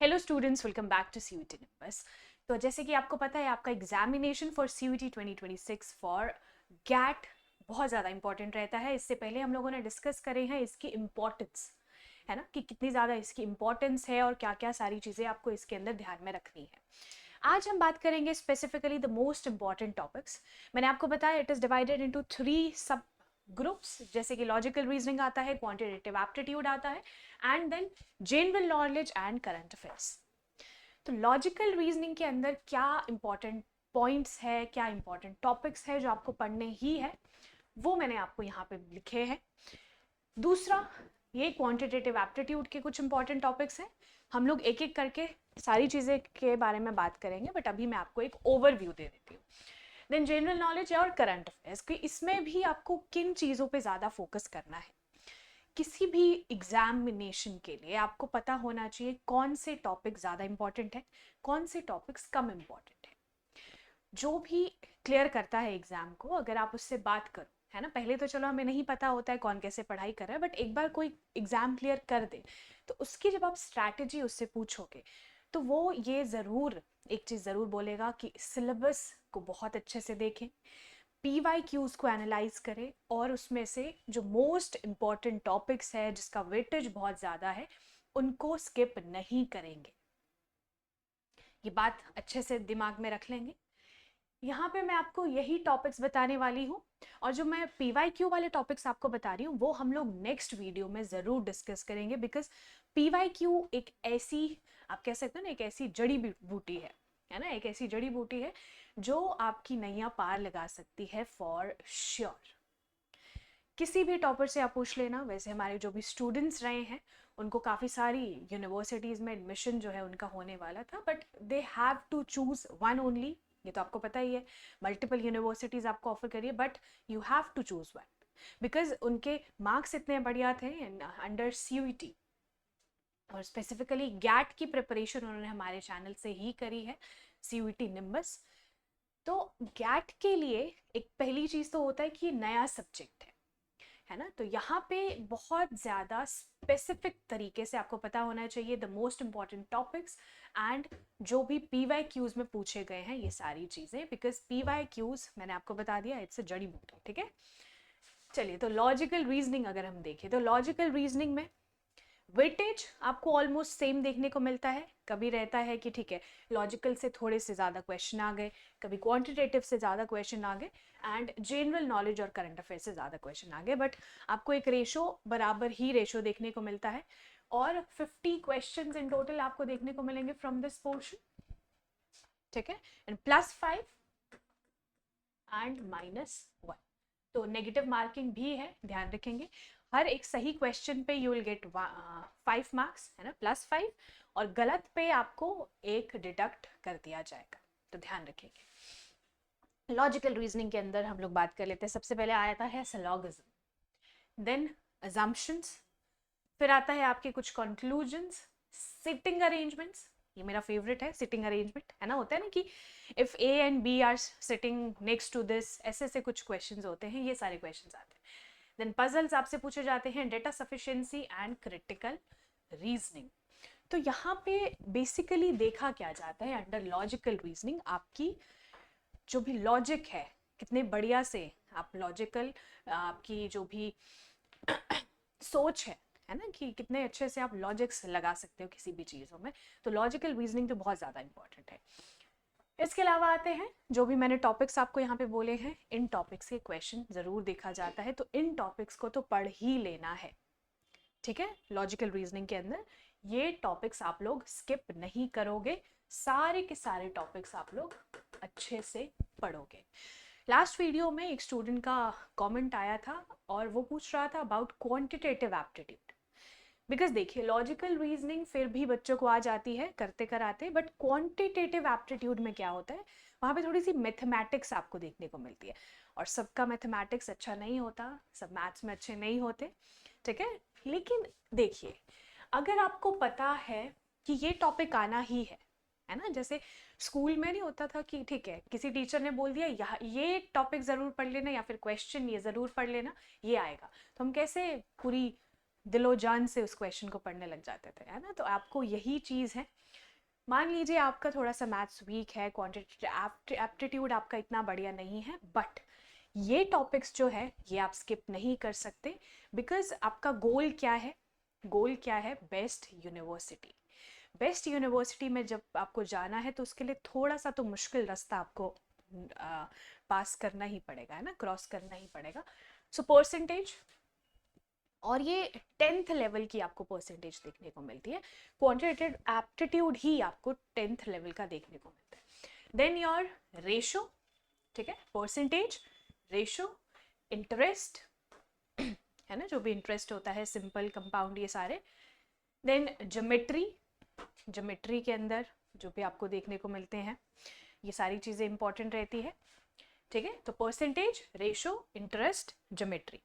Hello students, welcome back to CUET Nimbus. तो जैसे कि आपको पता है, आपका examination for CUET 2026 for GAT बहुत ज़्यादा इंपॉर्टेंट रहता है। इससे पहले हम लोगों ने डिस्कस करे हैं इसकी इम्पोर्टेंस, है ना, कि कितनी ज़्यादा इसकी इम्पोर्टेंस है और क्या क्या सारी चीज़ें आपको इसके अंदर ध्यान में रखनी है। आज हम बात करेंगे specifically the most important topics. मैंने आपको बताया इट इज़ डिवाइडेड इनटू 3 सब ग्रुप्स, जैसे कि लॉजिकल रीजनिंग आता है, क्वांटिटेटिव एप्टीट्यूड आता है, and then general knowledge and current affairs. तो लॉजिकल रीजनिंग के अंदर क्या इंपॉर्टेंट पॉइंट्स है, क्या इंपॉर्टेंट टॉपिक्स है जो आपको पढ़ने ही है, वो मैंने आपको यहाँ पे लिखे हैं। दूसरा, ये क्वांटिटेटिव एप्टीट्यूड के कुछ इंपॉर्टेंट टॉपिक्स हैं। हम लोग एक एक करके सारी चीज़ें के बारे में बात करेंगे, बट अभी मैं आपको एक ओवरव्यू दे देती हूँ। देन जनरल नॉलेज और करंट अफेयर्स की, इसमें भी आपको किन चीज़ों पे ज़्यादा फोकस करना है। किसी भी एग्जामिनेशन के लिए आपको पता होना चाहिए कौन से टॉपिक ज़्यादा इंपॉर्टेंट है, कौन से टॉपिक्स कम इंपॉर्टेंट है। जो भी क्लियर करता है एग्जाम को, अगर आप उससे बात करो, है ना, पहले तो चलो हमें नहीं पता होता है कौन कैसे पढ़ाई कर रहा है, बट एक बार कोई एग्जाम क्लियर कर दे तो उसकी जब आप स्ट्रैटेजी उससे पूछोगे तो वो ये ज़रूर एक चीज़ ज़रूर बोलेगा कि सिलेबस को बहुत अच्छे से देखें, PYQs को एनालाइज करें, और उसमें से जो मोस्ट इम्पॉर्टेंट टॉपिक्स है जिसका वेटेज बहुत ज़्यादा है उनको स्किप नहीं करेंगे। ये बात अच्छे से दिमाग में रख लेंगे। यहाँ पे मैं आपको यही टॉपिक्स बताने वाली हूँ, और जो मैं PYQ वाले टॉपिक्स आपको बता रही हूँ वो हम लोग नेक्स्ट वीडियो में ज़रूर डिस्कस करेंगे, बिकॉज PYQ एक ऐसी, आप कह सकते हो ना, एक ऐसी जड़ी बूटी है ना, एक ऐसी जड़ी बूटी है जो आपकी नैया पार लगा सकती है फॉर श्योर। किसी भी टॉपर से आप पूछ लेना। वैसे हमारे जो भी स्टूडेंट्स रहे हैं उनको काफ़ी सारी यूनिवर्सिटीज़ में एडमिशन जो है उनका होने वाला था, but they have to choose one only. ये तो आपको पता ही है, मल्टीपल यूनिवर्सिटीज़ आपको ऑफर करिए, but you have to choose one, because उनके मार्क्स इतने बढ़िया थे अंडर CUET, और स्पेसिफिकली गैट की प्रिपरेशन उन्होंने हमारे चैनल से ही करी है, CUET निम्बस। तो गैट के लिए एक पहली चीज़ तो होता है कि ये नया सब्जेक्ट है ना, तो यहाँ पे बहुत ज़्यादा स्पेसिफिक तरीके से आपको पता होना चाहिए the most important topics, and जो भी PYQs में पूछे गए हैं ये सारी चीज़ें, बिकॉज PYQs मैंने आपको बता दिया इट्स अ जड़ी बूटी। ठीक है, चलिए, तो लॉजिकल रीजनिंग अगर हम देखें तो लॉजिकल रीजनिंग में वेटेज आपको ऑलमोस्ट सेम देखने को मिलता है। कभी रहता है कि ठीक है, लॉजिकल से थोड़े से ज़्यादा क्वेश्चन आ गए, कभी क्वांटिटेटिव से ज़्यादा क्वेश्चन आ गए, एंड जनरल नॉलेज और करंट अफेयर से ज़्यादा क्वेश्चन आ गए, बट आपको एक रेशो, बराबर ही रेशो देखने को मिलता है। और 50 क्वेश्चन इन टोटल आपको देखने को मिलेंगे फ्रॉम दिस पोर्शन। ठीक है, एंड +5 एंड -1, तो नेगेटिव मार्किंग भी है, ध्यान रखेंगे। हर एक सही क्वेश्चन पे यू विल गेट 5 मार्क्स, है ना, +5, और गलत पे आपको एक डिडक्ट कर दिया जाएगा, तो ध्यान रखेंगे। लॉजिकल रीजनिंग के अंदर हम लोग बात कर लेते हैं। सबसे पहले आता है सिलॉगिज्म, देन अजम्पशंस, फिर आता है आपके कुछ कंक्लूजन्स, सिटिंग अरेंजमेंट्स। ये मेरा फेवरेट है, सिटिंग अरेंजमेंट, है ना, होता है ना कि if A and B are sitting next to this, ऐसे ऐसे कुछ क्वेश्चंस होते हैं, ये सारे क्वेश्चंस आते हैं। देन पजल्स आपसे पूछे जाते हैं, data sufficiency and critical reasoning. तो यहाँ पे बेसिकली देखा क्या जाता है अंडर लॉजिकल रीजनिंग, आपकी जो भी लॉजिक है, कितने बढ़िया से आप लॉजिकल, आपकी जो भी सोच है ना, कि कितने अच्छे से आप लॉजिक्स लगा सकते हो किसी भी चीज़ों में, तो लॉजिकल रीजनिंग तो बहुत ज़्यादा इंपॉर्टेंट है। इसके अलावा आते हैं जो भी मैंने टॉपिक्स आपको यहाँ पे बोले हैं, इन टॉपिक्स के क्वेश्चन ज़रूर देखा जाता है, तो इन टॉपिक्स को तो पढ़ ही लेना है। ठीक है, लॉजिकल रीजनिंग के अंदर ये टॉपिक्स आप लोग स्किप नहीं करोगे, सारे के सारे टॉपिक्स आप लोग अच्छे से पढ़ोगे। लास्ट वीडियो में एक स्टूडेंट का कमेंट आया था और वो पूछ रहा था अबाउट क्वांटिटेटिव एप्टीट्यूड, बिकॉज देखिए लॉजिकल रीजनिंग फिर भी बच्चों को आ जाती है करते कराते, बट क्वांटिटेटिव एप्टीट्यूड में क्या होता है, वहाँ पे थोड़ी सी मैथमेटिक्स आपको देखने को मिलती है, और सबका मैथमेटिक्स अच्छा नहीं होता, सब मैथ्स में अच्छे नहीं होते। ठीक है, लेकिन देखिए, अगर आपको पता है कि ये टॉपिक आना ही है ना, जैसे स्कूल में नहीं होता था कि ठीक है, किसी टीचर ने बोल दिया यहाँ ये टॉपिक ज़रूर पढ़ लेना, या फिर क्वेश्चन ये ज़रूर पढ़ लेना, ये आएगा, तो हम कैसे पूरी दिलो जान से उस क्वेश्चन को पढ़ने लग जाते थे, है ना। तो आपको यही चीज़ है, मान लीजिए आपका थोड़ा सा मैथ्स वीक है, क्वांटिटी एप्टीट्यूड आपका इतना बढ़िया नहीं है, बट ये टॉपिक्स जो है ये आप स्किप नहीं कर सकते, बिकॉज आपका गोल क्या है, गोल क्या है, बेस्ट यूनिवर्सिटी। बेस्ट यूनिवर्सिटी में जब आपको जाना है तो उसके लिए थोड़ा सा तो मुश्किल रास्ता आपको पास करना ही पड़ेगा, है ना, क्रॉस करना ही पड़ेगा। सो परसेंटेज, और ये 10th लेवल की आपको परसेंटेज देखने को मिलती है, क्वांटिटेटिव एप्टीट्यूड ही आपको 10th लेवल का देखने को मिलता है। देन योर रेशो, ठीक है, परसेंटेज, रेशो, इंटरेस्ट, है ना, जो भी इंटरेस्ट होता है, सिंपल, कंपाउंड, ये सारे। देन ज्योमेट्री, ज्योमेट्री के अंदर जो भी आपको देखने को मिलते हैं, ये सारी चीज़ें इंपॉर्टेंट रहती है, ठीक है। तो परसेंटेज, रेशो, इंटरेस्ट, ज्योमेट्री,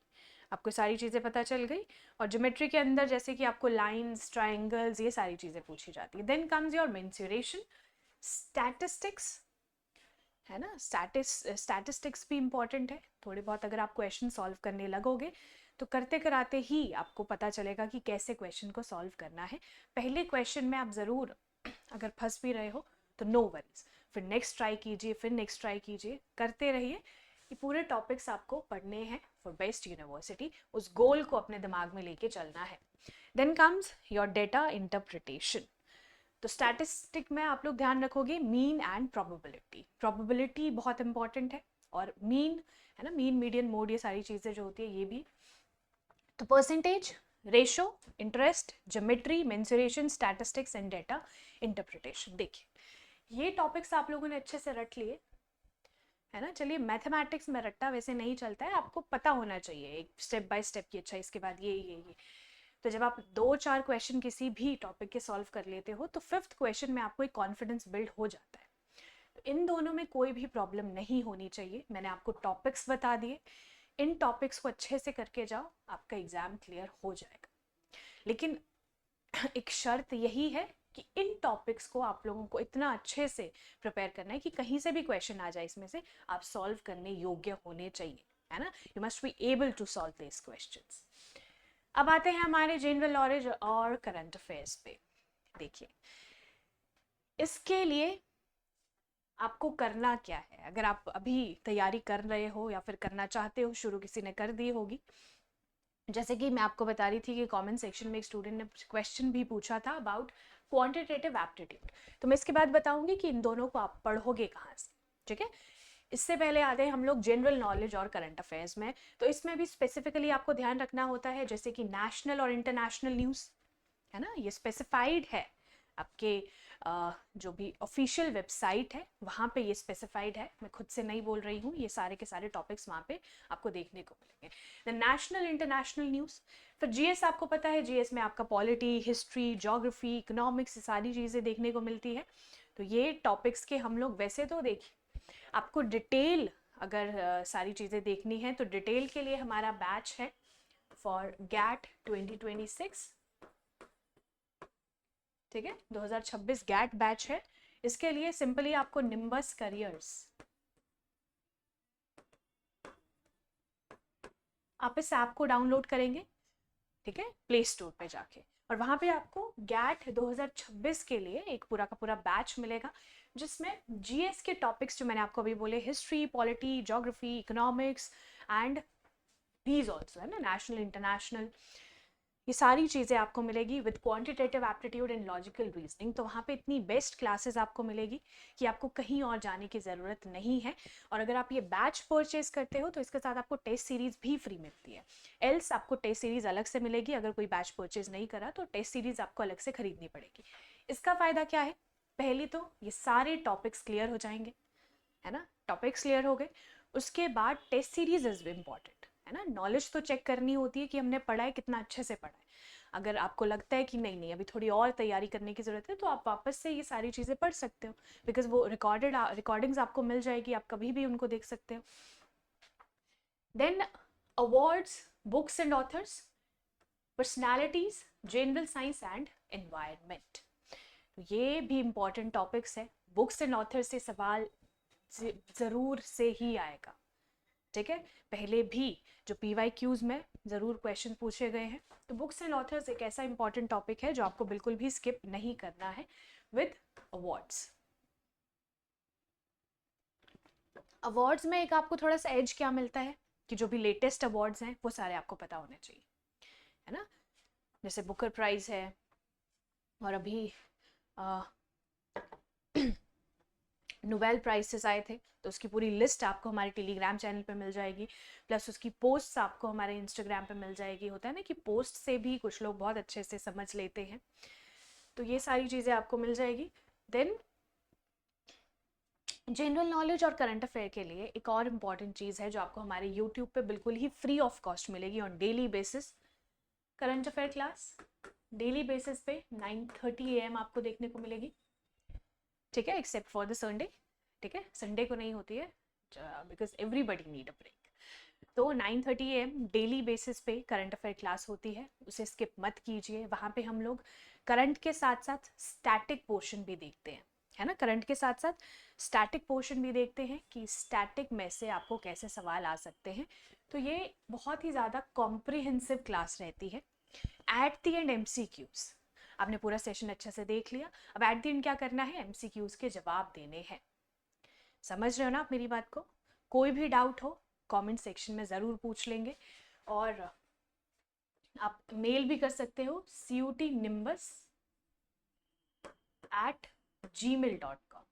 आपको सारी चीज़ें पता चल गई। और ज्योमेट्री के अंदर जैसे कि आपको लाइंस, ट्राइंगल्स, ये सारी चीज़ें पूछी जाती है। Then comes your mensuration, statistics, है ना, स्टैटिस्टिक्स भी इंपॉर्टेंट है। थोड़े बहुत अगर आप क्वेश्चन सॉल्व करने लगोगे तो करते कराते ही आपको पता चलेगा कि कैसे क्वेश्चन को सॉल्व करना है। पहले क्वेश्चन में आप ज़रूर अगर फंस भी रहे हो तो नो वरीज, फिर नेक्स्ट ट्राई कीजिए, फिर नेक्स्ट ट्राई कीजिए, करते रहिए। ये पूरे टॉपिक्स आपको पढ़ने हैं फॉर बेस्ट यूनिवर्सिटी, उस गोल को अपने दिमाग में लेके चलना है। Then comes your data interpretation. तो स्टैटिस्टिक में आप लोग ध्यान रखोगे मीन एंड प्रोबेबिलिटी, प्रोबेबिलिटी बहुत इंपॉर्टेंट है, और मीन, है ना, मीन, मीडियन, मोड, ये सारी चीज़ें जो होती है ये भी। तो percentage, ratio, interest, geometry, mensuration, statistics and data interpretation. देखिए ये टॉपिक्स आप लोगों ने अच्छे से रट लिए, है ना। चलिए, मैथमेटिक्स में रट्टा वैसे नहीं चलता है, आपको पता होना चाहिए एक स्टेप बाय स्टेप की, अच्छा इसके बाद ये। तो जब आप 2-4 क्वेश्चन किसी भी टॉपिक के सॉल्व कर लेते हो तो 5th क्वेश्चन में आपको एक कॉन्फिडेंस बिल्ड हो जाता है। तो इन दोनों में कोई भी प्रॉब्लम नहीं होनी चाहिए। मैंने आपको टॉपिक्स बता दिए, इन टॉपिक्स को अच्छे से करके जाओ, आपका एग्जाम क्लियर हो जाएगा। लेकिन एक शर्त यही है कि इन टॉपिक्स को आप लोगों को इतना अच्छे से प्रिपेयर करना है कि कहीं से भी क्वेश्चन आ जाए इसमें से आप सॉल्व करने योग्य होने चाहिए, है ना। You must be able to solve this questions. अब आते हैं हमारे जनरल नॉलेज और करंट अफेयर्स पे। देखिए, इसके लिए आपको करना क्या है, अगर आप अभी तैयारी कर रहे हो या फिर करना चाहते हो, शुरू किसी ने कर दी होगी। जैसे कि मैं आपको बता रही थी कि कमेंट सेक्शन में एक स्टूडेंट ने क्वेश्चन भी पूछा था अबाउट क्वांटिटेटिव एप्टीट्यूड, तो मैं इसके बाद बताऊंगी कि इन दोनों को आप पढ़ोगे कहाँ से, ठीक है। इससे पहले आते हैं हम लोग जनरल नॉलेज और करंट अफेयर्स में। तो इसमें भी स्पेसिफिकली आपको ध्यान रखना होता है, जैसे कि नेशनल और इंटरनेशनल न्यूज़, है ना, ये स्पेसिफाइड है आपके जो भी ऑफिशियल वेबसाइट है वहाँ पे ये स्पेसिफाइड है, मैं खुद से नहीं बोल रही हूँ, ये सारे के सारे टॉपिक्स वहाँ पे आपको देखने को मिलेंगे। The national international news. फिर जीएस, आपको पता है जीएस में आपका पॉलिटी, हिस्ट्री, ज्योग्राफी, इकोनॉमिक्स, सारी चीज़ें देखने को मिलती है। तो ये टॉपिक्स के हम लोग वैसे तो देखिए, आपको डिटेल अगर सारी चीज़ें देखनी है तो डिटेल के लिए हमारा बैच है फॉर गैट 2026, ठीक है, 2026 गैट बैच है। इसके लिए सिंपली आपको निम्बस करियर्स, आप इस ऐप को डाउनलोड करेंगे, ठीक है, प्ले स्टोर पे जाके, और वहाँ पे आपको गैट 2026 के लिए एक पूरा का पूरा बैच मिलेगा, जिसमें जीएस के टॉपिक्स जो मैंने आपको अभी बोले, history, polity, geography, economics and these also, है ना, नेशनल, इंटरनेशनल, ये सारी चीज़ें आपको मिलेगी with quantitative aptitude and logical reasoning. तो वहाँ पे इतनी बेस्ट क्लासेस आपको मिलेगी कि आपको कहीं और जाने की ज़रूरत नहीं है। और अगर आप ये बैच परचेज करते हो तो इसके साथ आपको टेस्ट सीरीज़ भी फ्री मिलती है, एल्स आपको टेस्ट सीरीज़ अलग से मिलेगी। अगर कोई बैच परचेज नहीं करा तो टेस्ट सीरीज़ आपको अलग से खरीदनी पड़ेगी। इसका फ़ायदा क्या है, पहली तो ये सारे टॉपिक्स क्लियर हो जाएंगे, है ना, टॉपिक्स क्लियर हो गए। उसके बाद टेस्ट सीरीज इज इम्पॉर्टेंट, है ना, नॉलेज तो चेक करनी होती है कि हमने पढ़ा है, कितना अच्छे से पढ़ा है। अगर आपको लगता है कि नहीं अभी थोड़ी और तैयारी करने की ज़रूरत है तो आप वापस से ये सारी चीज़ें पढ़ सकते हो, बिकॉज वो रिकॉर्डिंग्स आपको मिल जाएगी, आप कभी भी उनको देख सकते हो। Then awards, books and authors, personalities, general science and environment, ये भी इंपॉर्टेंट टॉपिक्स है। बुक्स एंड ऑथर से सवाल ज़रूर से ही आएगा, ठीक है। पहले भी जो PYQs में ज़रूर क्वेश्चन पूछे गए हैं। तो बुक्स एंड ऑथर्स एक ऐसा इंपॉर्टेंट टॉपिक है जो आपको बिल्कुल भी स्किप नहीं करना है विद अवार्ड्स। अवार्ड्स में एक आपको थोड़ा सा एज क्या मिलता है कि जो भी लेटेस्ट अवार्ड्स हैं वो सारे आपको पता होने चाहिए, है ना। जैसे बुकर प्राइज है, और अभी नोबेल प्राइजेस आए थे, तो उसकी पूरी लिस्ट आपको हमारे टेलीग्राम चैनल पे मिल जाएगी, प्लस उसकी पोस्ट्स आपको हमारे इंस्टाग्राम पे मिल जाएगी। होता है ना कि पोस्ट से भी कुछ लोग बहुत अच्छे से समझ लेते हैं, तो ये सारी चीज़ें आपको मिल जाएगी। देन जनरल नॉलेज और करंट अफेयर के लिए एक और इम्पॉर्टेंट चीज़ है जो आपको हमारे यूट्यूब पे बिल्कुल ही फ्री ऑफ कॉस्ट मिलेगी on daily basis. Current affair class daily basis पे 9:30 AM आपको देखने को मिलेगी, ठीक है, एक्सेप्ट फॉर द संडे, ठीक है, संडे को नहीं होती है because everybody need a break. तो 9:30 AM डेली बेसिस पे करंट अफेयर क्लास होती है, उसे स्किप मत कीजिए। वहाँ पे हम लोग करंट के साथ साथ स्टैटिक पोर्शन भी देखते हैं, है ना, करंट के साथ साथ स्टैटिक पोर्शन भी देखते हैं कि स्टैटिक में से आपको कैसे सवाल आ सकते हैं। तो ये बहुत ही ज़्यादा कॉम्प्रिहेंसिव क्लास रहती है। एट द एंड MCQs, आपने पूरा सेशन अच्छे से देख लिया, अब एट द एंड क्या करना है, MCQs के जवाब देने हैं। समझ रहे हो ना आप मेरी बात को? कोई भी डाउट हो कमेंट सेक्शन में ज़रूर पूछ लेंगे, और आप मेल भी कर सकते हो cutnimbus@gmail.com,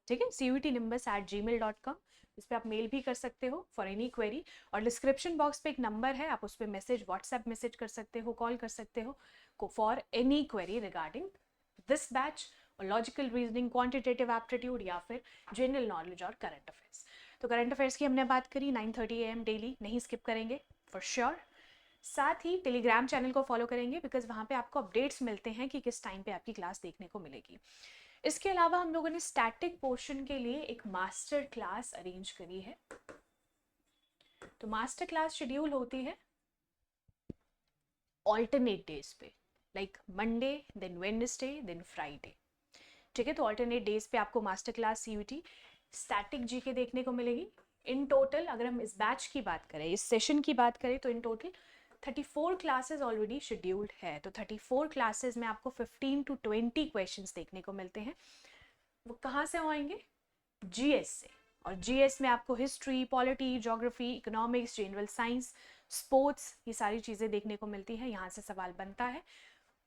ठीक है, cutnimbus@gmail.com। इस पर आप मेल भी कर सकते हो फॉर एनी क्वेरी, और डिस्क्रिप्शन बॉक्स पे एक नंबर है, आप उस पर मैसेज, व्हाट्सएप मैसेज कर सकते हो, कॉल कर सकते हो for any query regarding this batch, और लॉजिकल रीजनिंग, क्वांटिटेटिव एप्टीट्यूड, या फिर जनरल नॉलेज और करंट अफेयर्स। तो करंट अफेयर्स की हमने बात करी, 9:30 AM डेली, नहीं स्किप करेंगे फॉर श्योर। साथ ही टेलीग्राम चैनल को फॉलो करेंगे बिकॉज वहाँ पे आपको अपडेट्स मिलते हैं कि किस टाइम पे आपकी क्लास देखने को मिलेगी। इसके अलावा हम लोगों ने स्टैटिक पोर्शन के लिए एक मास्टर क्लास अरेंज करी है। तो मास्टर क्लास शेड्यूल होती है ऑल्टरनेट डेज पे, like Monday, then Wednesday, then Friday, ठीक है। तो ऑल्टरनेट डेज पे आपको master class CUT static GK देखने को मिलेगी। इन टोटल अगर हम इस बैच की बात करें, इस सेशन की बात करें, तो in total 34 classes already scheduled है। तो 34 क्लासेस में आपको 15 to 20 क्वेश्चंस देखने को मिलते हैं। वो कहाँ से आएंगे? GS से, और GS में आपको history, polity, geography, economics, general science, sports, ये सारी चीज़ें देखने को मिलती हैं, यहाँ से सवाल बनता है।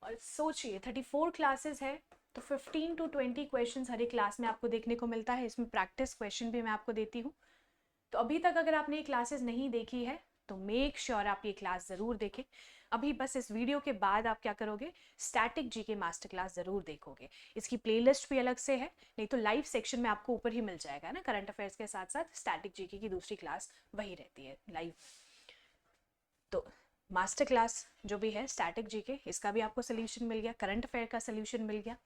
और सोचिए 34 क्लासेस है, तो 15 to 20 क्वेश्चंस हर एक क्लास में आपको देखने को मिलता है। इसमें प्रैक्टिस क्वेश्चन भी मैं आपको देती हूँ। तो अभी तक अगर आपने ये क्लासेस नहीं देखी है तो मेक श्योर आप ये क्लास ज़रूर देखें। अभी बस इस वीडियो के बाद आप क्या करोगे, स्टैटिक GK मास्टर क्लास ज़रूर देखोगे। इसकी प्लेलिस्ट भी अलग से है, नहीं तो लाइव सेक्शन में आपको ऊपर ही मिल जाएगा ना। करंट अफेयर्स के साथ साथ स्टैटिक GK की दूसरी क्लास वही रहती है लाइव। तो मास्टर क्लास जो भी है स्टैटिक GK, इसका भी आपको सोल्यूशन मिल गया, करंट अफेयर का सोल्यूशन मिल गया।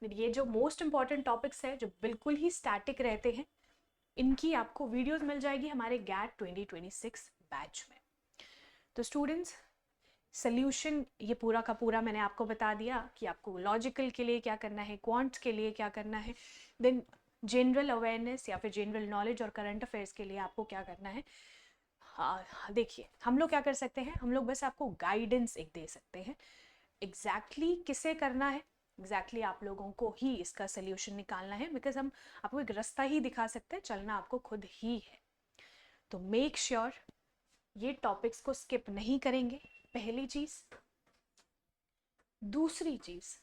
ये जो मोस्ट इंपॉर्टेंट टॉपिक्स है जो बिल्कुल ही स्टैटिक रहते हैं, इनकी आपको वीडियोस मिल जाएगी हमारे GAT 2026 बैच में। तो स्टूडेंट्स, सोल्यूशन ये पूरा का पूरा मैंने आपको बता दिया कि आपको लॉजिकल के लिए क्या करना है, क्वांट्स के लिए क्या करना है, देन जनरल अवेयरनेस या फिर जनरल नॉलेज और करंट अफेयर्स के लिए आपको क्या करना है। हाँ, देखिए हम लोग क्या कर सकते हैं, हम लोग बस आपको गाइडेंस एक दे सकते हैं। एग्जैक्टली किसे करना है, एग्जैक्टली आप लोगों को ही इसका सोल्यूशन निकालना है, बिकॉज हम आपको एक रास्ता ही दिखा सकते हैं, चलना आपको खुद ही है। तो मेक श्योर ये टॉपिक्स को स्किप नहीं करेंगे, पहली चीज। दूसरी चीज,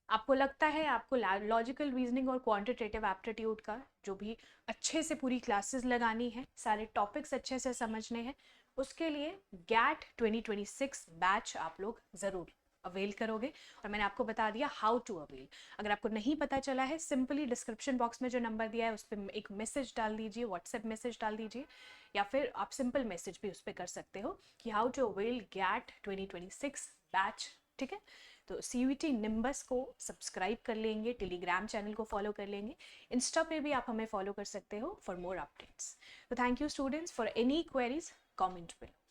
आपको लगता है आपको लॉजिकल रीजनिंग और क्वांटिटेटिव एप्टीट्यूड का जो भी अच्छे से पूरी क्लासेस लगानी है, सारे टॉपिक्स अच्छे से समझने हैं, उसके लिए GAT 2026 बैच आप लोग ज़रूर अवेल करोगे। और मैंने आपको बता दिया हाउ टू अवेल। अगर आपको नहीं पता चला है, सिंपली डिस्क्रिप्शन बॉक्स में जो नंबर दिया है उस पर एक मैसेज डाल दीजिए, व्हाट्सएप मैसेज डाल दीजिए, या फिर आप सिंपल मैसेज भी उस पर कर सकते हो कि how to avail GAT 2026 batch, ठीक है। तो CUT निम्बस को सब्सक्राइब कर लेंगे, टेलीग्राम चैनल को फॉलो कर लेंगे, इंस्टा पे भी आप हमें फॉलो कर सकते हो फॉर मोर अपडेट्स। तो thank you students, for any queries comment below.